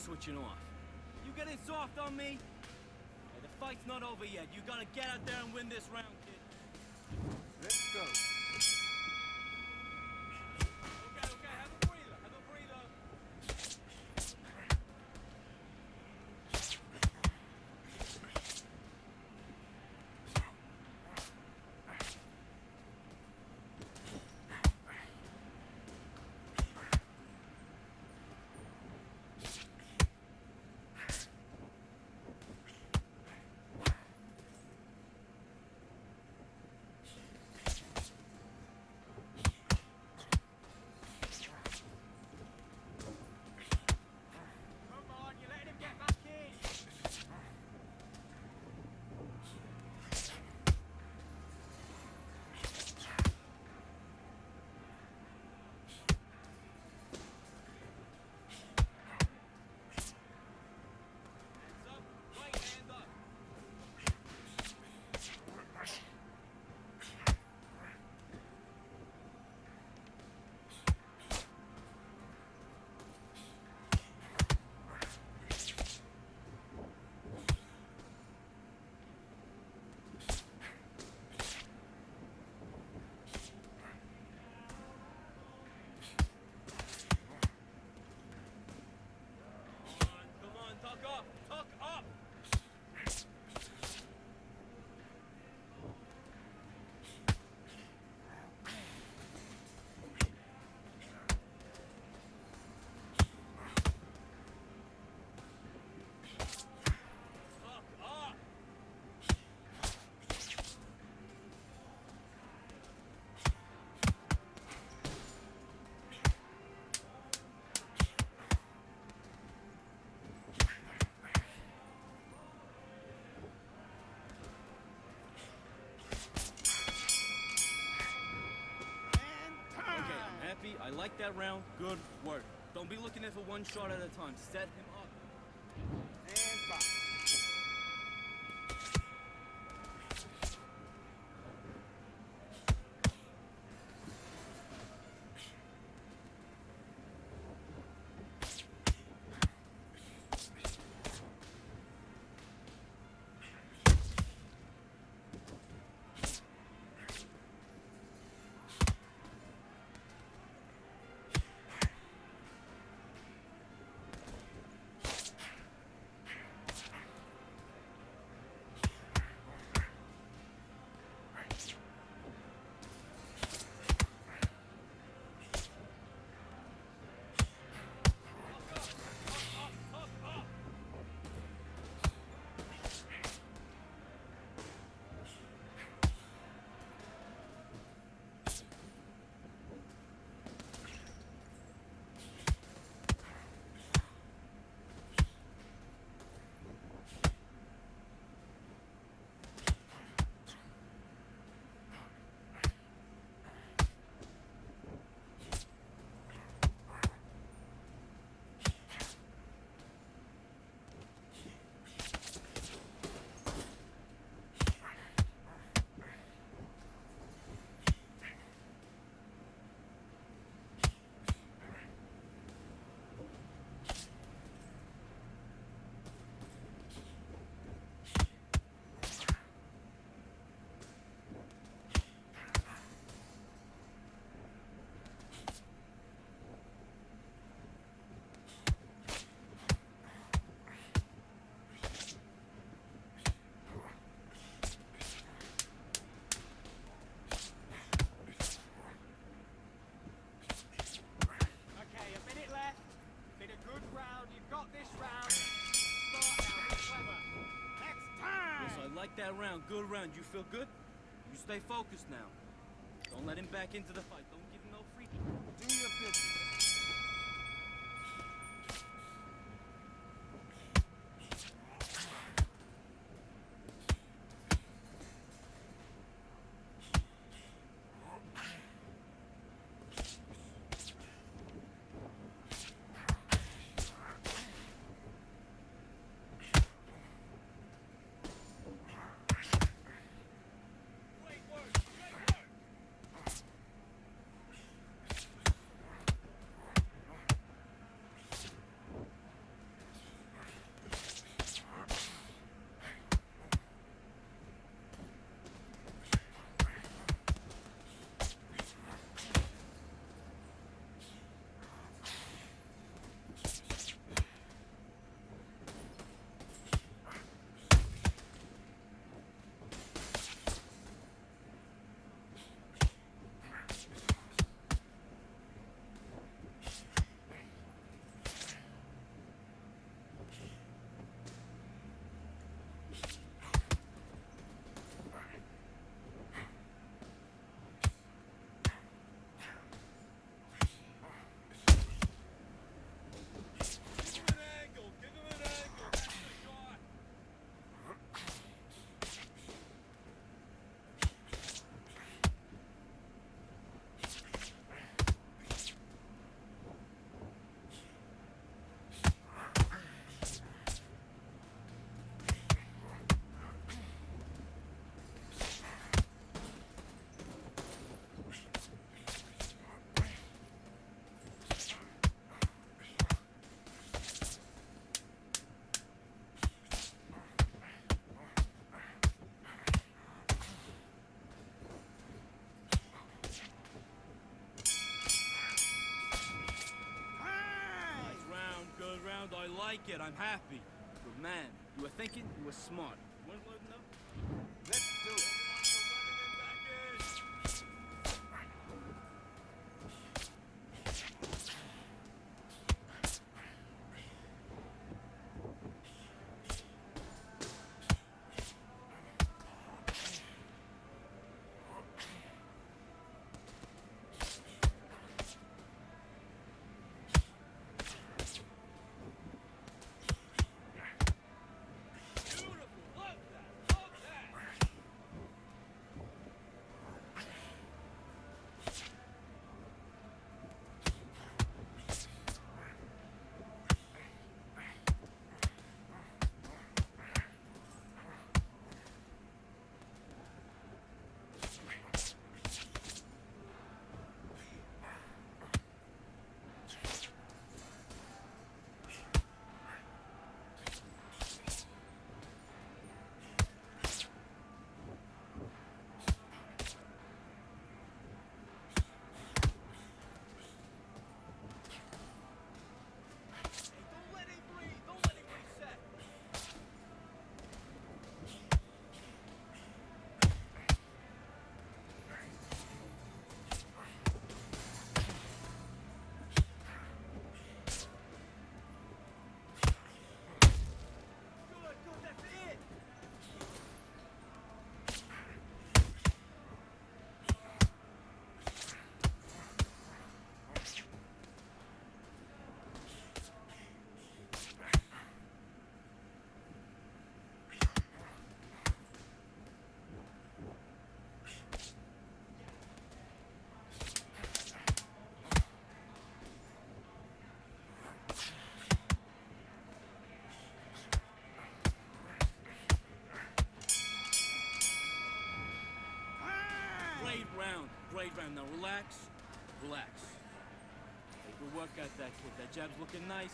switching off. You getting soft on me? Hey, the fight's not over yet. You gotta get out there and win this round, kid. Let's go. Okay, have a breather. Have a breather. Tuck up! I like that round. Good work. Don't be looking at it for one shot at a time. Set him up. And fight. That round, good round. You feel good? You stay focused now. Don't let him back into the fight. Don't give him no free. Do your business. like it. I'm happy. Good man. You were thinking, you were smart. You weren't loading up? Let's do it. Great round. Now relax. Relax. Hey, good work at that kid. That jab's looking nice.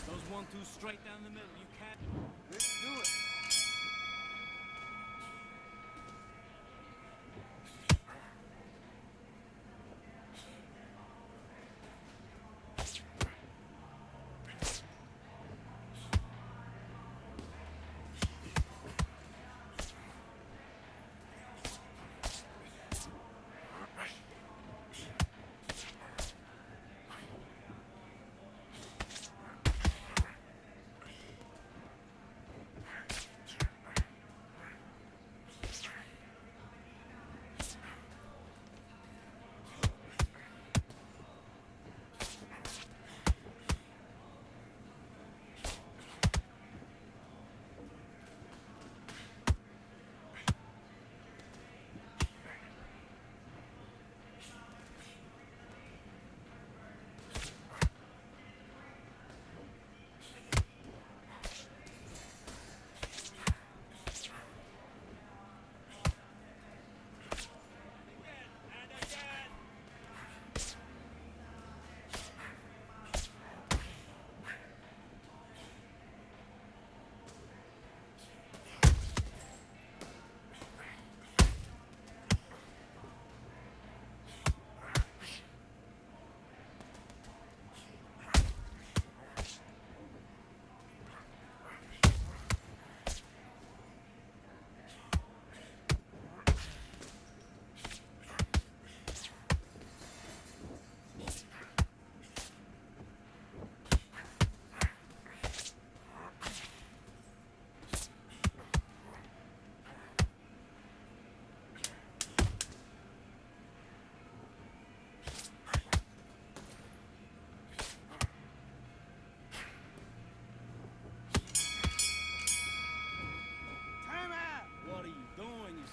Those 1-2 straight down the middle. You can't. Let's do it.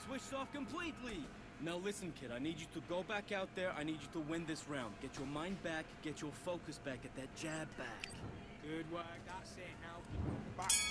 Switched off completely. Now listen, kid, I need you to go back out there. I need you to win this round. Get your mind back, get your focus back, get that jab back. Good work, that's it now. Box.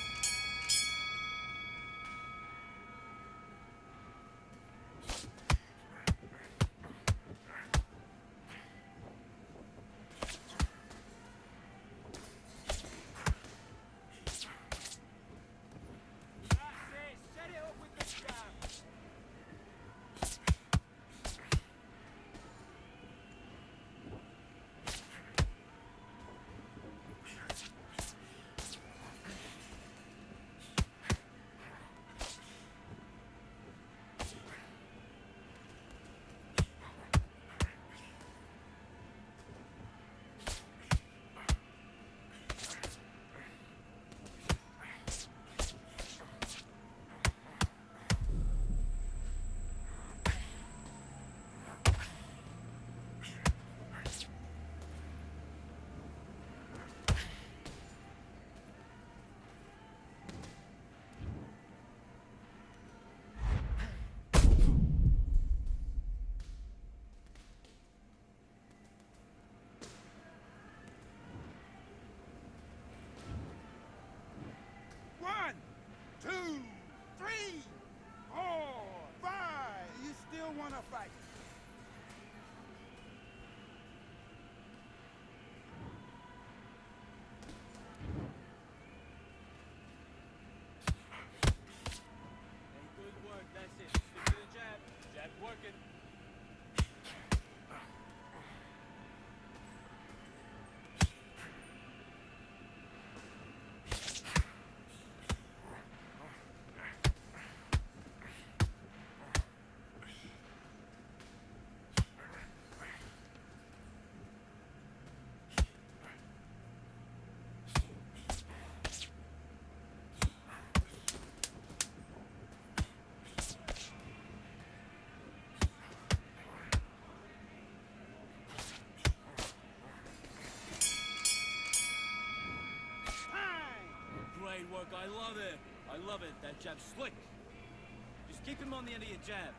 Look, I love it. I love it. That jab's slick. Just keep him on the end of your jab.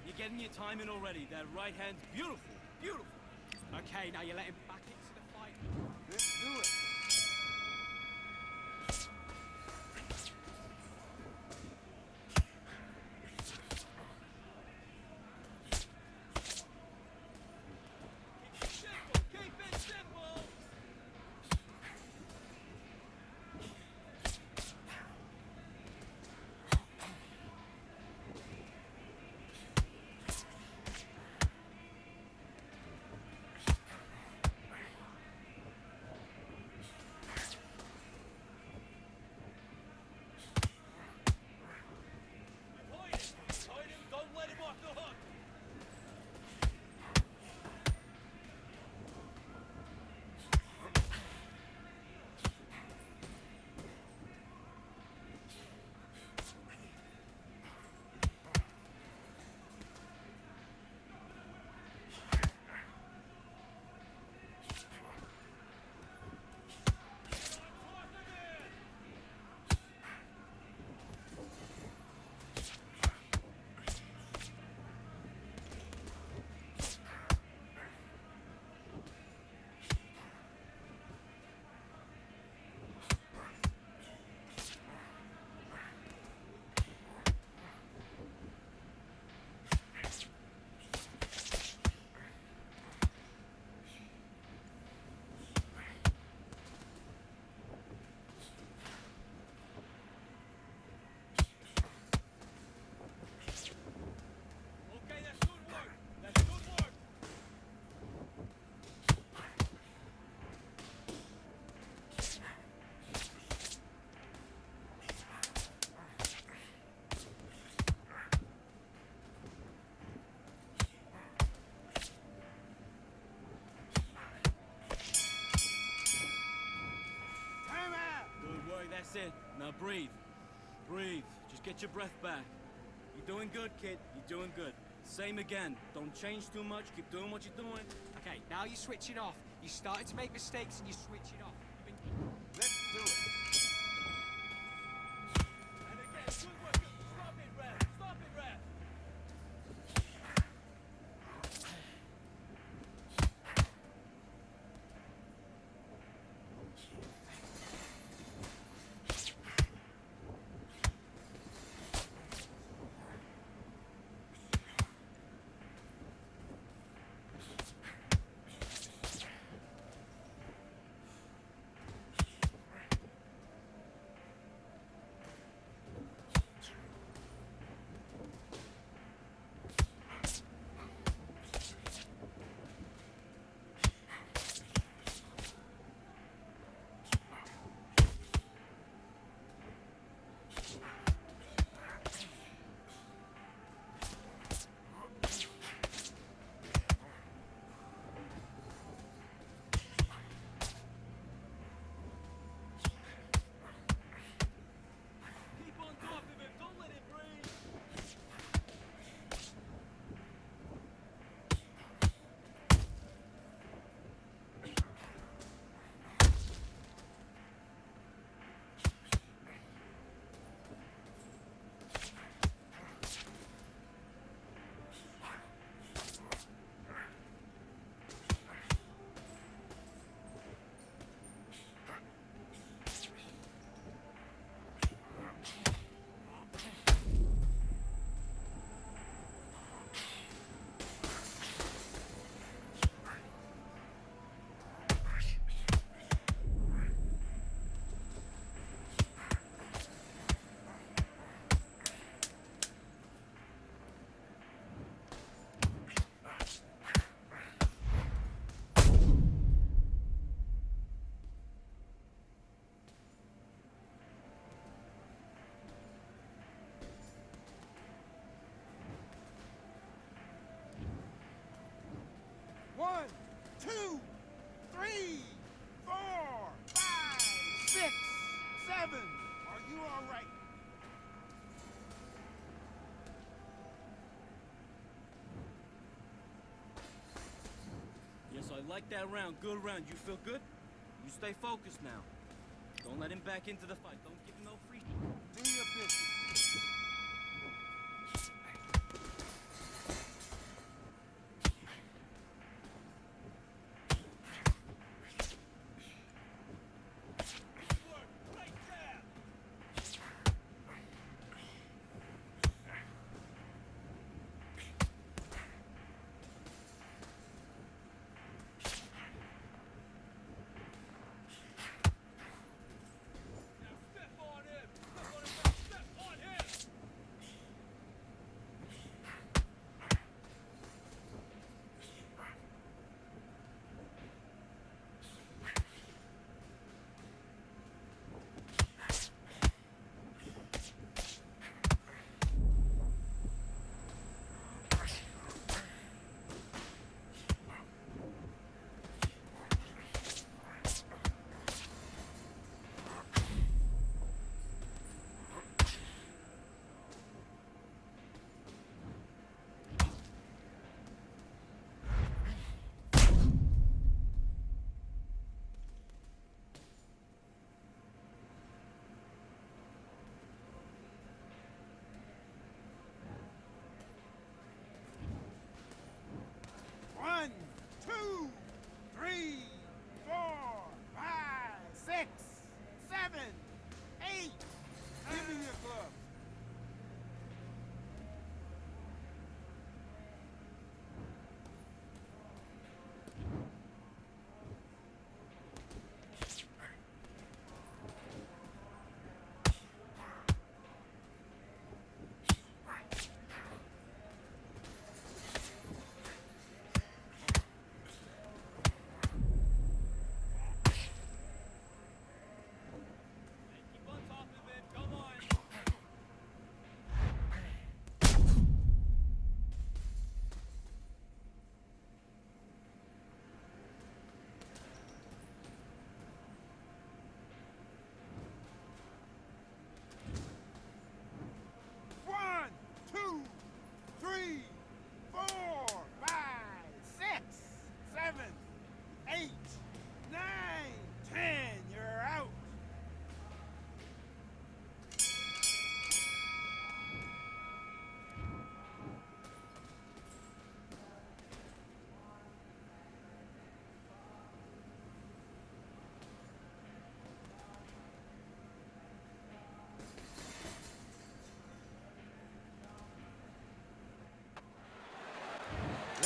You're getting your timing already. That right hand's beautiful. Beautiful. Okay, now you let him back into the fight. Let's do it. Simple. Keep it simple. Avoid him. Don't let him off the hook. Okay, that's good work. That's good work. Time out. Good work. That's it. Now breathe. Breathe. Just get your breath back. You're doing good, kid. You're doing good. Same again. Don't change too much. Keep doing what you're doing. Okay, now you're switching off. You started to make mistakes and you're switching off. You've been... Let's do it. And again, good work. Stop it, Ref. Stop it, Ref. Keep on top of him. Don't let him breathe. One, two, three, 4, 5, 6, 7. Are you all right? Yes, I like that round. Good round. You feel good? You stay focused now. Don't let him back into the fight. Don't give him no free 50-50. One, two, three, four, five, six, seven, eight. Give me your gloves. Keep on top of it. Come on. One, two, three, four, five, six, seven, eight, nine, 10. You're out.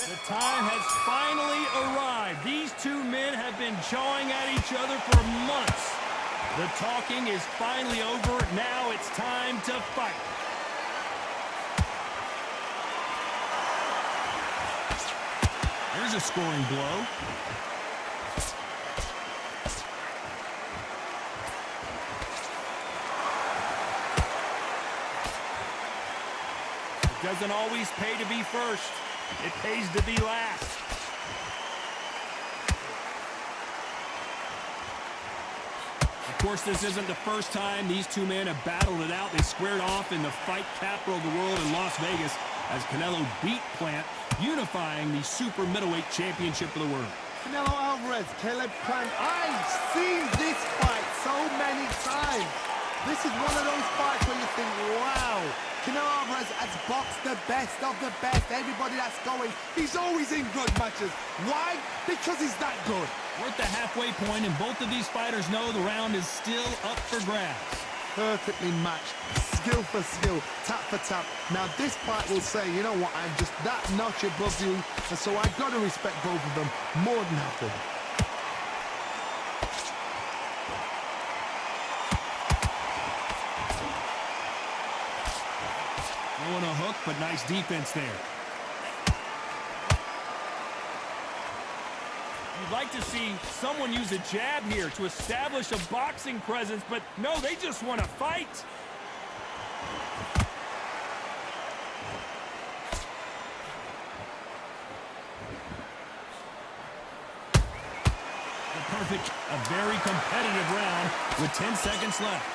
The time has finally arrived. These two men have been jawing at each other for months. The talking is finally over. Now it's time to fight. There's a scoring blow. It doesn't always pay to be first. It pays to be last. Of course, this isn't the first time these two men have battled it out. They squared off in the fight capital of the world in Las Vegas as Canelo beat Plant, unifying the super middleweight championship of the world. Canelo Alvarez, Caleb Plant. I've seen this fight so many times. This is one of those fights where you think, wow, Canelo Alvarez has boxed the best of the best. Everybody that's going, he's always in good matches. Why? Because he's that good. We're at the halfway point, and both of these fighters know the round is still up for grabs. Perfectly matched, skill for skill, tap for tap. Now this fight will say, you know what, I'm just that notch above you, and so I've got to respect both of them more than happy. Throwing a hook, but nice defense there. You'd like to see someone use a jab here to establish a boxing presence, but no, they just want to fight. A very competitive round with 10 seconds left.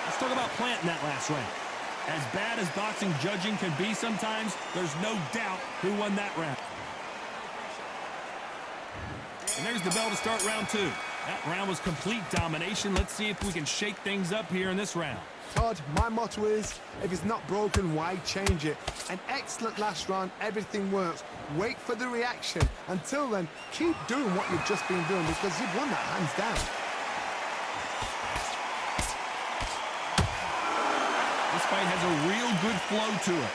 Let's talk about Plant in that last round. As bad as boxing judging can be sometimes, there's no doubt who won that round. And there's the bell to start round 2. That round was complete domination. Let's see if we can shake things up here in this round. Todd, my motto is, if it's not broken, why change it? An excellent last round, everything works. Wait for the reaction. Until then, keep doing what you've just been doing because you've won that hands down. This fight has a real good flow to it.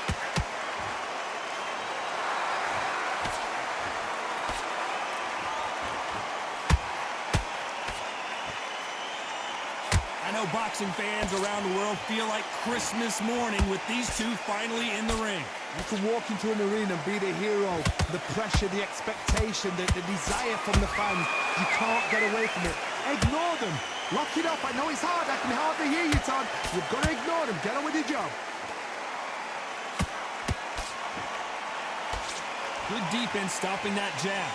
I know boxing fans around the world feel like Christmas morning with these two finally in the ring. You can walk into an arena and be the hero. The pressure, the expectation, the desire from the fans. You can't get away from it. Ignore them. Lock it up. I know it's hard. I can hardly hear you, Todd. You've got to ignore them. Get on with your job. Good defense stopping that jab.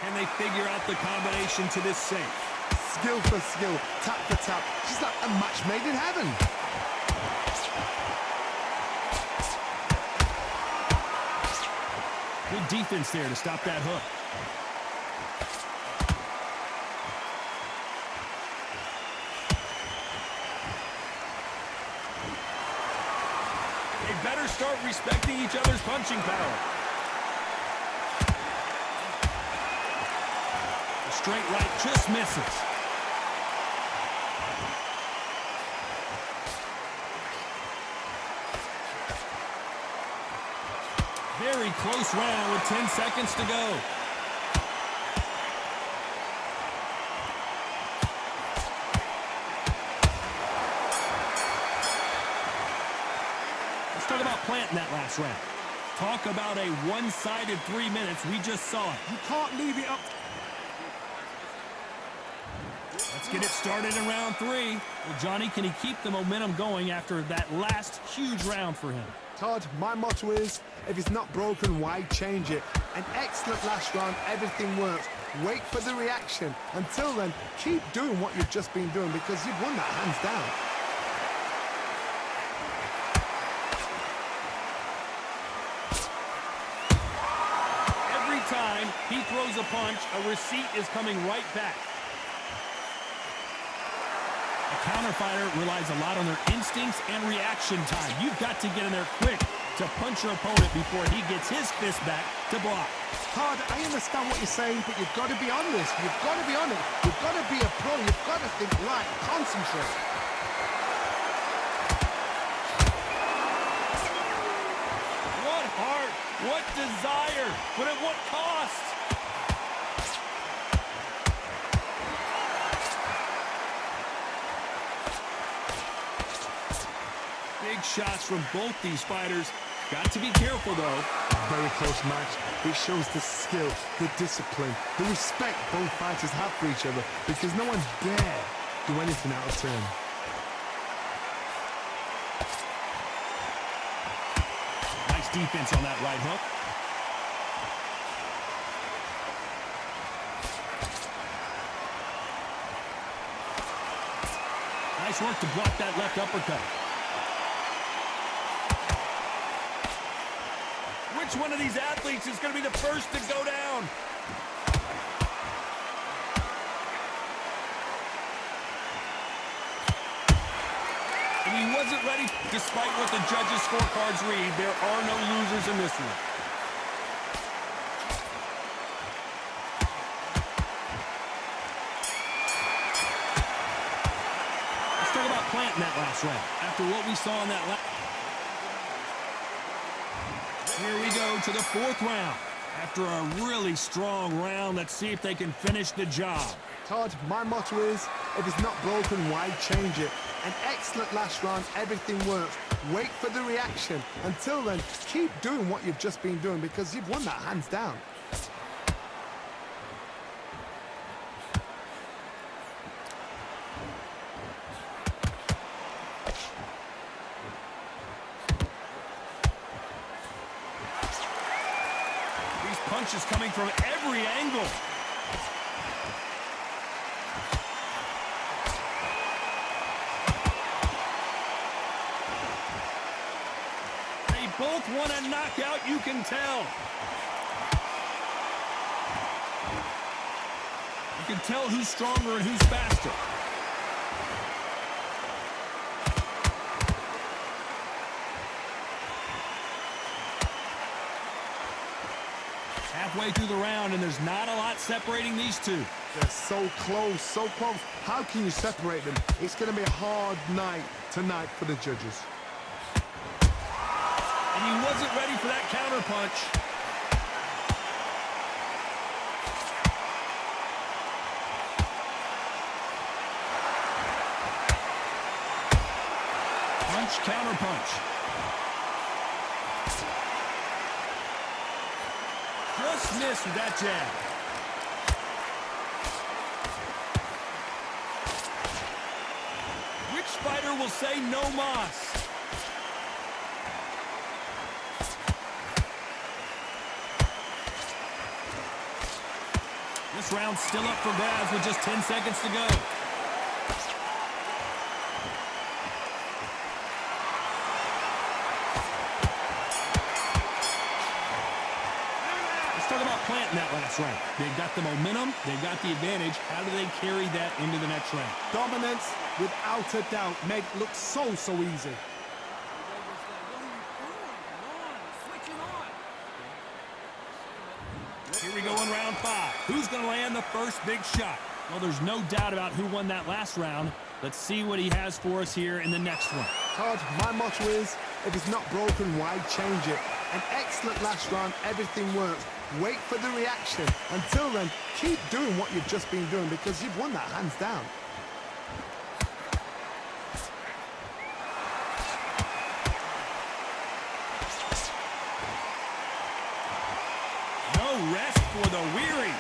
Can they figure out the combination to this safe? Skill for skill, tap for tap. She's like a match made in heaven. Good defense there to stop that hook. They better start respecting each other's punching power. The straight right just misses. Very close round with 10 seconds to go. Let's talk about planting that last round. Talk about a one-sided 3 minutes. We just saw it. You can't leave it up. Let's get it started in round 3. Well, Johnny, can he keep the momentum going after that last huge round for him? Todd, my motto is, if it's not broken, why change it? An excellent last round, everything works. Wait for the reaction. Until then, keep doing what you've just been doing because you've won that hands down. Every time he throws a punch, a receipt is coming right back. A counter fighter relies a lot on their instincts and reaction time. You've got to get in there quick to punch your opponent before he gets his fist back to block. Todd, I understand what you're saying, but you've got to be on this. You've got to be on it. You've got to be a pro. You've got to think right. Concentrate. What heart, what desire, but at what cost? Big shots from both these fighters. Got to be careful, though. Very close match. It shows the skill, the discipline, the respect both fighters have for each other because no one dare do anything out of turn. Nice defense on that right hook. Nice work to block that left uppercut. Which one of these athletes is going to be the first to go down? And he wasn't ready. Despite what the judges' scorecards read, there are no losers in this one. Let's talk about planting that last round. After what we saw in that last... Here we go to the 4th round. After a really strong round, let's see if they can finish the job. Todd, my motto is, if it's not broken, why change it? An excellent last round, everything works. Wait for the reaction. Until then, keep doing what you've just been doing because you've won that hands down. Punches coming from every angle. both want a knockout, you can tell. You can tell who's stronger and who's faster. Halfway through the round, and there's not a lot separating these two. They're so close, so close. How can you separate them? It's going to be a hard night tonight for the judges. And he wasn't ready for that counter punch. Punch, counter punch. Just missed with that jab. Which fighter will say no mas? This round's still up for grabs with just 10 seconds to go. Let's talk about planting that last round. They've got the momentum, they've got the advantage. How do they carry that into the next round? Dominance, without a doubt, made it look so easy. Here we go in round 5. Who's going to land the first big shot? Well, there's no doubt about who won that last round. Let's see what he has for us here in the next one. Todd, my motto is, if it's not broken, why change it? An excellent last round, everything worked. Wait for the reaction. Until then, keep doing what you've just been doing because you've won that hands down. No rest for the weary.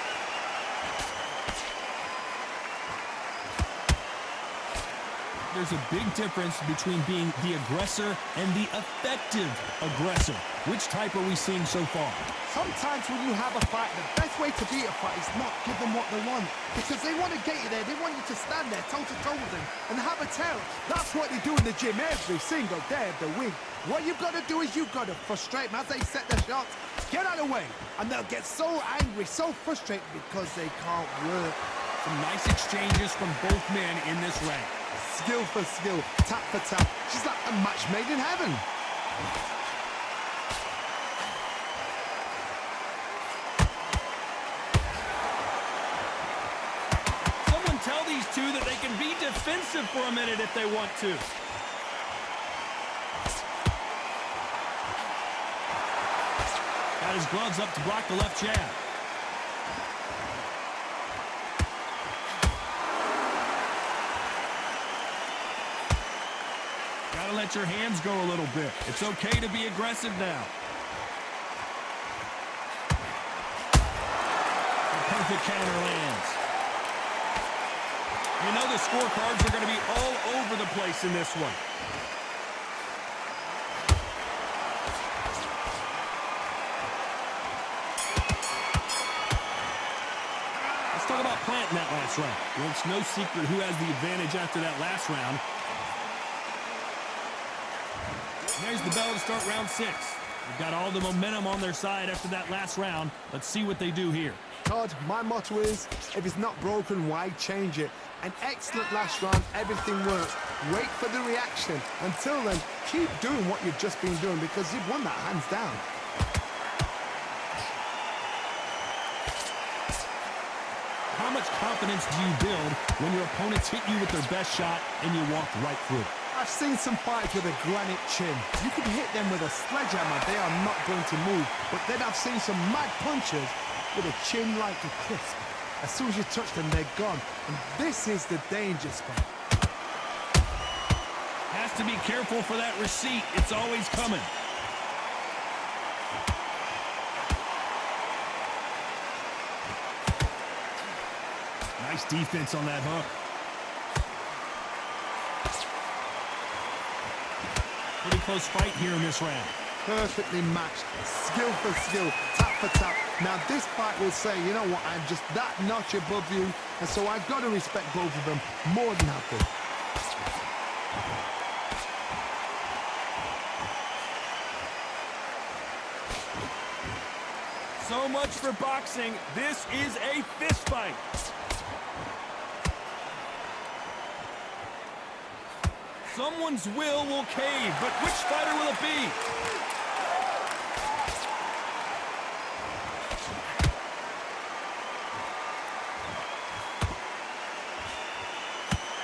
There's a big difference between being the aggressor and the effective aggressor. Which type are we seeing so far? Sometimes when you have a fight, the best way to beat a fight is not give them what they want. Because they want to get you there. They want you to stand there toe-to-toe with them and have a tell. That's what they do in the gym every single day of the week. What you've got to do is you've got to frustrate them as they set their shots. Get out of the way. And they'll get so angry, so frustrated because they can't work. Some nice exchanges from both men in this round. Skill for skill, tap for tap. She's like a match made in heaven. Someone tell these two that they can be defensive for a minute if they want to. Got his gloves up to block the left jab. Gotta let your hands go a little bit. It's okay to be aggressive now. The perfect counter lands. You know the scorecards are going to be all over the place in this one. Let's talk about planting that last round. Well, it's no secret who has the advantage after that last round. There's the bell to start round 6. They've got all the momentum on their side after that last round. Let's see what they do here. Todd, my motto is, if it's not broken, why change it? An excellent last round, everything worked. Wait for the reaction. Until then, keep doing what you've just been doing because you've won that hands down. How much confidence do you build when your opponents hit you with their best shot and you walk right through it? I've seen some fighters with a granite chin. You can hit them with a sledgehammer, they are not going to move. But then I've seen some mad punchers with a chin like a crisp. As soon as you touch them, they're gone. And this is the danger spot. Has to be careful for that receipt. It's always coming. Nice defense on that hook. Pretty close fight here in this round. Perfectly matched, skill for skill, tap for tap. Now this fight will say, you know what, I'm just that notch above you, and so I've got to respect both of them more than happy. So much for boxing. This is a fist fight. Someone's will cave, but which fighter will it be?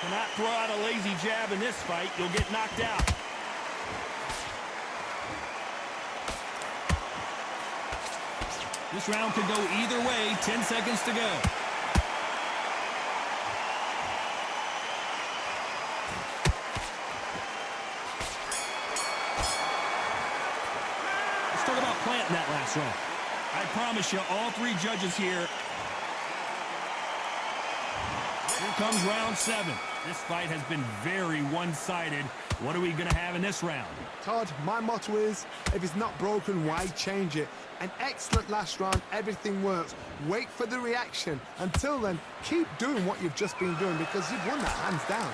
Cannot throw out a lazy jab in this fight. You'll get knocked out. This round could go either way. 10 seconds to go. Let's talk about planting that last round. I promise you, all three judges here. Here comes round 7. This fight has been very one-sided. What are we going to have in this round? Todd, my motto is, if it's not broken, why change it? An excellent last round, everything works. Wait for the reaction. Until then, keep doing what you've just been doing because you've won that hands down.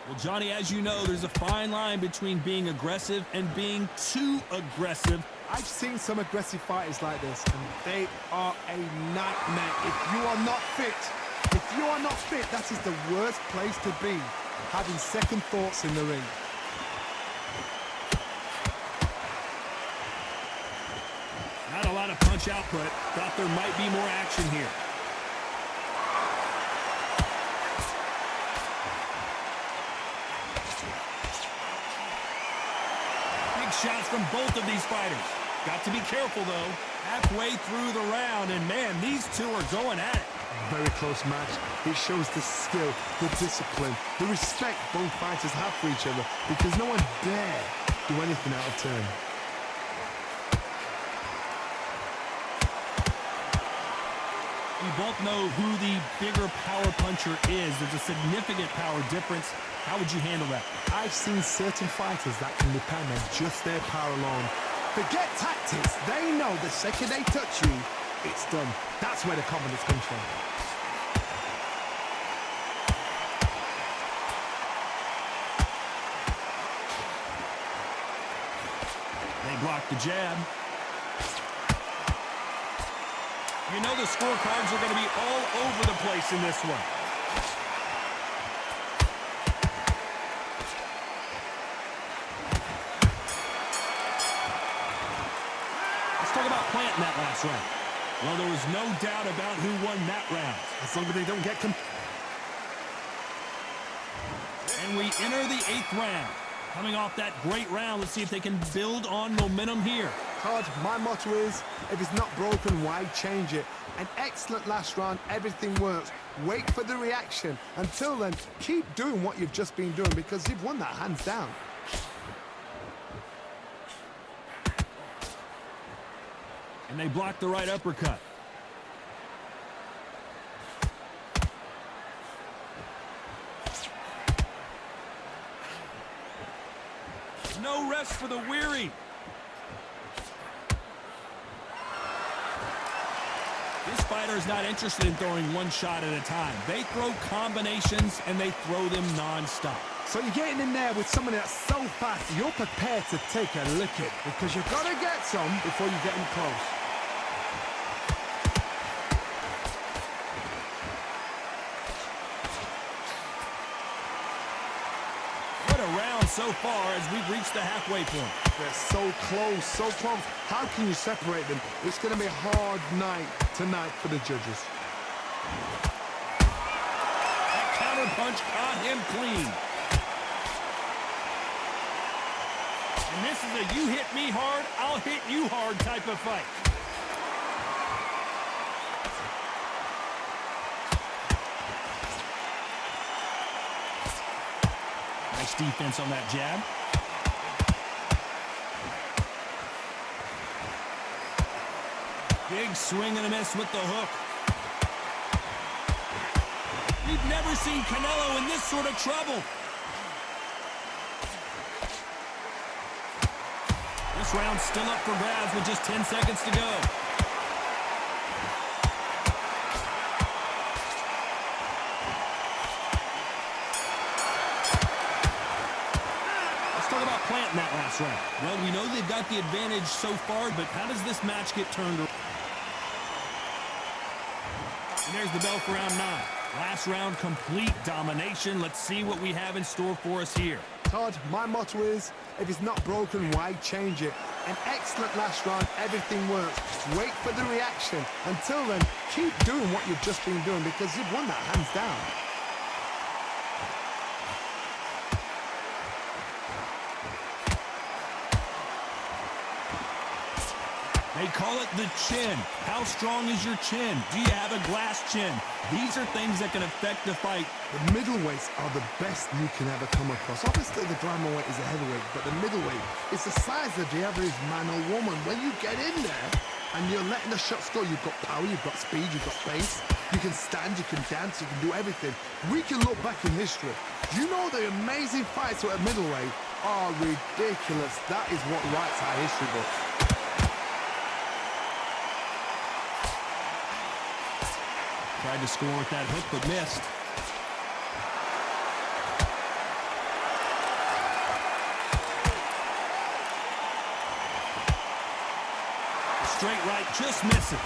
Well, Johnny, as you know, there's a fine line between being aggressive and being too aggressive. I've seen some aggressive fighters like this, and they are a nightmare. If you are not fit, that is the worst place to be, having second thoughts in the ring. Not a lot of punch output. Thought there might be more action here. Big shots from both of these fighters. Got to be careful, though. Halfway through the round, and man, these two are going at it. Very close match. It shows the skill, the discipline, the respect both fighters have for each other because no one dare do anything out of turn. We both know who the bigger power puncher is. There's a significant power difference. How would you handle that? I've seen certain fighters that can depend on just their power alone. Forget tactics. They know the second they touch you, it's done. That's where the confidence comes from. They block the jab. You know the scorecards are going to be all over the place in this one. Let's talk about planting that last round. Well, there was no doubt about who won that round. As long as they don't get And we enter the 8th round. Coming off that great round, let's see if they can build on momentum here. Todd, my motto is, if it's not broken, why change it? An excellent last round, everything works. Wait for the reaction. Until then, keep doing what you've just been doing because you've won that hands down. And they block the right uppercut. No rest for the weary. This fighter is not interested in throwing one shot at a time. They throw combinations and they throw them non-stop. So you're getting in there with someone that's so fast, you're prepared to take a licking because you've got to get some before you get in close. What a round so far as we've reached the halfway point. They're so close, so close. How can you separate them? It's going to be a hard night tonight for the judges. That counter punch caught him clean. And this is a you hit me hard, I'll hit you hard type of fight. Nice defense on that jab. Big swing and a miss with the hook. We've never seen Canelo in this sort of trouble. This round's still up for grabs with just 10 seconds to go. planting that last round? Well, we know they've got the advantage so far, but how does this match get turned around? And there's the bell for round 9. Last round, complete domination. Let's see what we have in store for us here. Todd, my motto is, if it's not broken, why change it? An excellent last round, everything works. Wait for the reaction. Until then, keep doing what you've just been doing because you've won that hands down. They call it the chin. How strong is your chin? Do you have a glass chin? These are things that can affect the fight. The middleweights are the best you can ever come across. Obviously, the flyweight is a heavyweight, but the middleweight is the size of the average man or woman. When you get in there and you're letting the shots go, you've got power, you've got speed, you've got pace. You can stand, you can dance, you can do everything. We can look back in history. You know the amazing fights at middleweight are ridiculous. That is what writes our history books. Tried to score with that hook, but missed. The straight right just misses.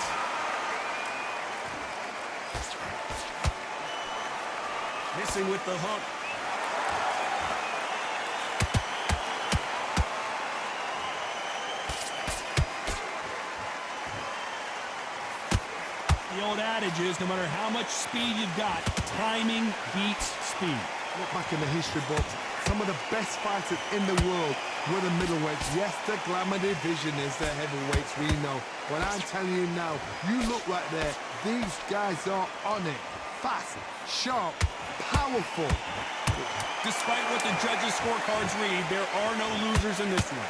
Missing with the hook. The old adage is, no matter how much speed you've got, timing beats speed. Look back in the history books, some of the best fighters in the world were the middleweights. Yes, the glamour division is the heavyweights, we know. But I'm telling you now, you look right there, these guys are on it. Fast, sharp, powerful. Despite what the judges' scorecards read, there are no losers in this one.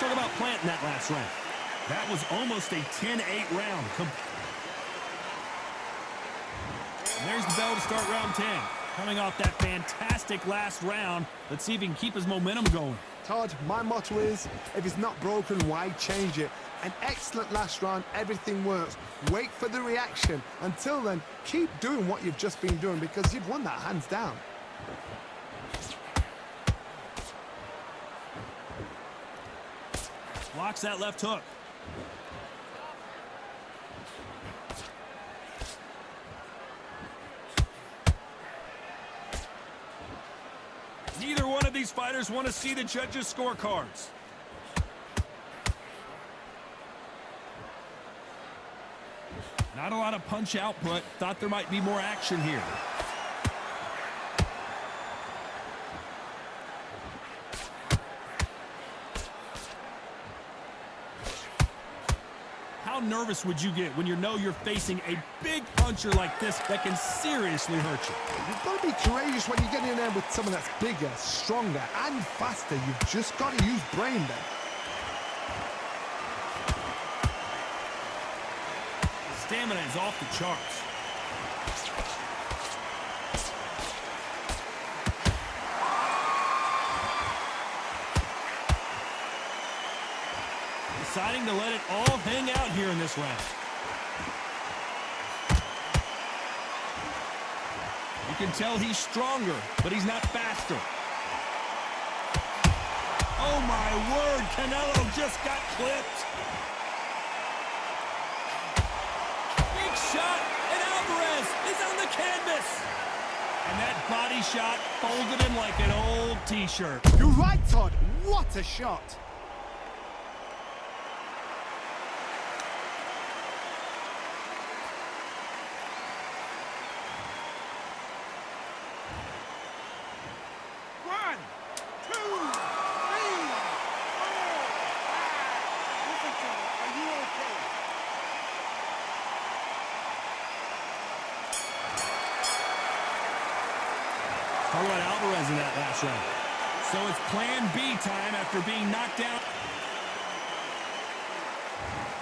Talk about planting that last round. That was almost a 10-8 round. And there's the bell to start round 10. Coming off that fantastic last round, let's see if he can keep his momentum going. Todd, my motto is, if it's not broken, why change it? An excellent last round, everything works. Wait for the reaction. Until then, keep doing what you've just been doing because you've won that hands down. Blocks that left hook. Neither one of these fighters want to see the judges' scorecards. Not a lot of punch output. Thought there might be more action here. How nervous would you get when you know you're facing a big puncher like this that can seriously hurt you? You've got to be courageous when you get in there with someone that's bigger, stronger, and faster. You've just got to use brain there. The stamina is off the charts. Deciding to let it all hang out here in this round. You can tell he's stronger, but he's not faster. Oh my word, Canelo just got clipped. Big shot, and Alvarez is on the canvas. And that body shot folded him like an old t-shirt. You're right, Todd. What a shot. Talk about Alvarez in that last round. So it's plan B time after being knocked out.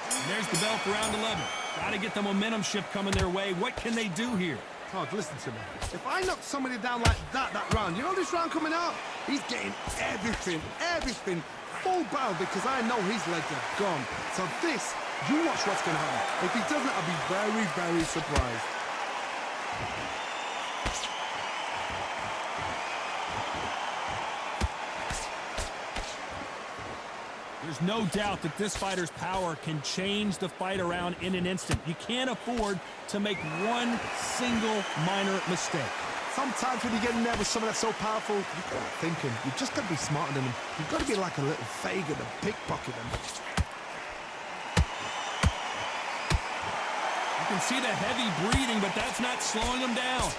And there's the bell for round 11. Got to get the momentum shift coming their way. What can they do here? Todd, listen to me. If I knock somebody down like that round, you know this round coming out? He's getting everything full bound because I know his legs are gone. So this, you watch what's going to happen. If he doesn't, I'll be very, very surprised. There's no doubt that this fighter's power can change the fight around in an instant. You can't afford to make one single minor mistake. Sometimes when you get in there with someone that's so powerful, you've got to think him. You've just got to be smarter than him. You've got to be like a little Fagin and pickpocket him. You can see the heavy breathing, but that's not slowing him down.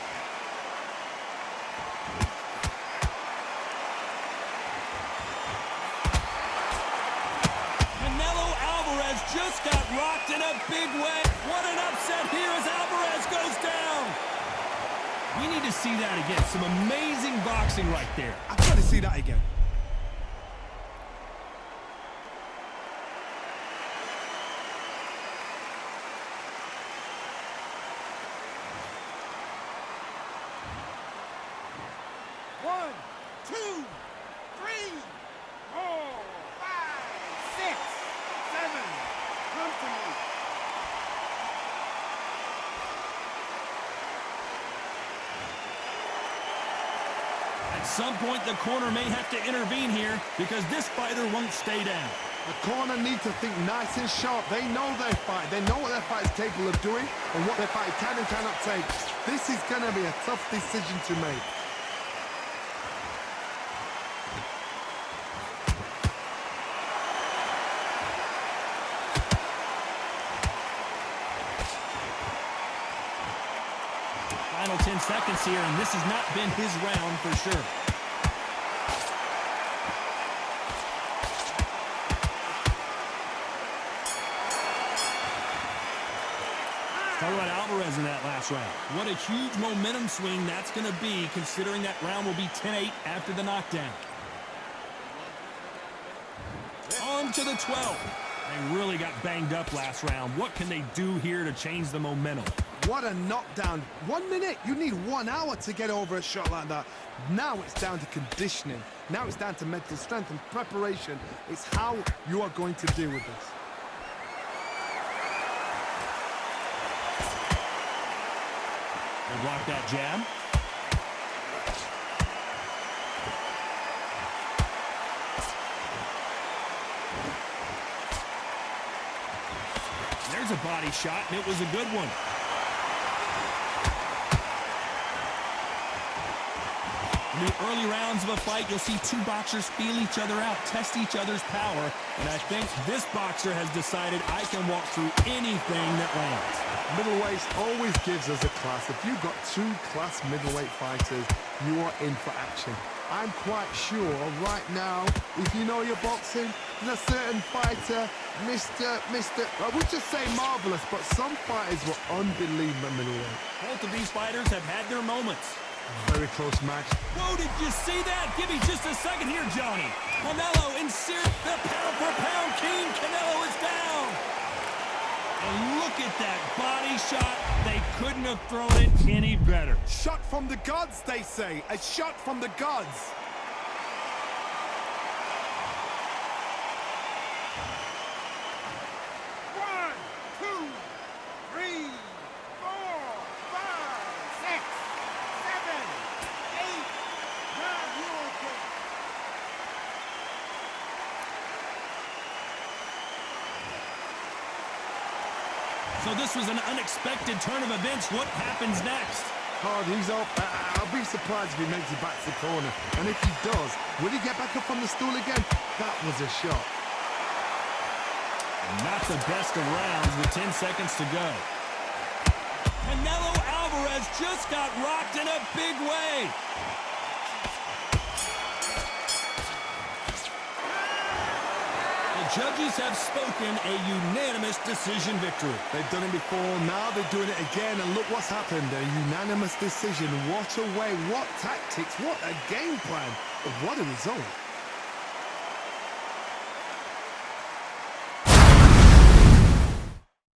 Just got rocked in a big way. What an upset here as Alvarez goes down. We need to see that again. Some amazing boxing right there. I've got to see that again. One, two, three, 4, 5, 6, 7. Come to me. At some point, the corner may have to intervene here because this fighter won't stay down. The corner need to think nice and sharp. They know their fight. They know what their fight is capable of doing and what their fight can and cannot take. This is going to be a tough decision to make. Final 10 seconds here, and this has not been his round for sure. Talk about Alvarez in that last round. What a huge momentum swing that's going to be, considering that round will be 10-8 after the knockdown. On to the 12th. They really got banged up last round. What can they do here to change the momentum? What a knockdown. 1 minute, you need 1 hour to get over a shot like that. Now it's down to conditioning. Now it's down to mental strength and preparation. It's how you are going to deal with this. They block that jab. There's a body shot, and it was a good one. In the early rounds of a fight, you'll see two boxers feel each other out, test each other's power, and I think this boxer has decided I can walk through anything that lands. Middleweight always gives us a class. If you've got 2 class middleweight fighters, you are in for action. I'm quite sure right now, if you know your boxing, there's a certain fighter, I would just say marvelous, but some fighters were unbelievable middleweight. Both of these fighters have had their moments. Very close match. Whoa, did you see that? Give me just a second here, Johnny. Canelo in series, the pound-for-pound king. Canelo is down. And look at that body shot. They couldn't have thrown it any better. Shot from the gods, they say. A shot from the gods. One, two, three, 4, 5, 6, 7, 8, 9. You okay? So this was an unexpected turn of events. What happens next? Oh, he's up. I'll be surprised if he makes it back to the corner. And if he does, will he get back up on the stool again? That was a shot. Not the best of rounds with 10 seconds to go. Canelo Alvarez just got rocked in a big way. The judges have spoken, a unanimous decision victory. They've done it before, now they're doing it again, and look what's happened. A unanimous decision. What a way, what tactics, what a game plan. What a result.